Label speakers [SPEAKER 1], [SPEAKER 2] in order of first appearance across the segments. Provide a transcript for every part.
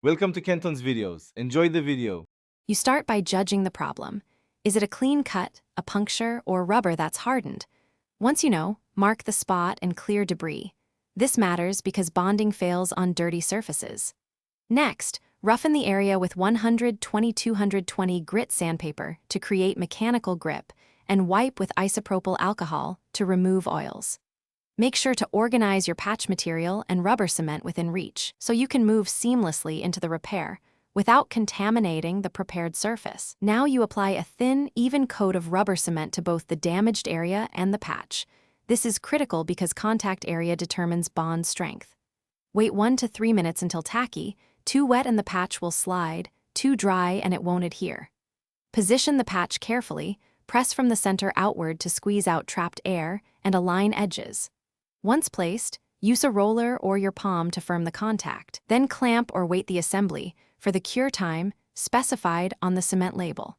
[SPEAKER 1] Welcome to Kenton's videos. Enjoy the video.
[SPEAKER 2] You start by judging the problem. Is it a clean cut, a puncture, or rubber that's hardened? Once you know, mark the spot and clear debris. This matters because bonding fails on dirty surfaces. Next, roughen the area with 100-220 grit sandpaper to create mechanical grip and wipe with isopropyl alcohol to remove oils. Make sure to organize your patch material and rubber cement within reach so you can move seamlessly into the repair without contaminating the prepared surface. Now you apply a thin, even coat of rubber cement to both the damaged area and the patch. This is critical because contact area determines bond strength. Wait 1 to 3 minutes until tacky. Too wet and the patch will slide, too dry and it won't adhere. Position the patch carefully, press from the center outward to squeeze out trapped air, and align edges. Once placed, use a roller or your palm to firm the contact. Then clamp or weight the assembly for the cure time specified on the cement label.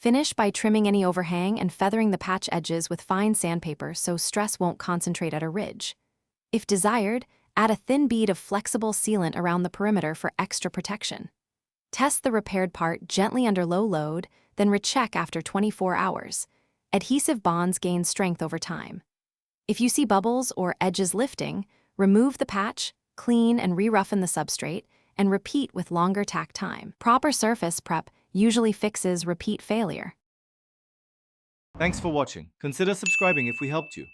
[SPEAKER 2] Finish by trimming any overhang and feathering the patch edges with fine sandpaper so stress won't concentrate at a ridge. If desired, add a thin bead of flexible sealant around the perimeter for extra protection. Test the repaired part gently under low load, then recheck after 24 hours. Adhesive bonds gain strength over time. If you see bubbles or edges lifting, remove the patch, clean and re-roughen the substrate, and repeat with longer tack time. Proper surface prep usually fixes repeat failure.
[SPEAKER 1] Thanks for watching. Consider subscribing if we helped you.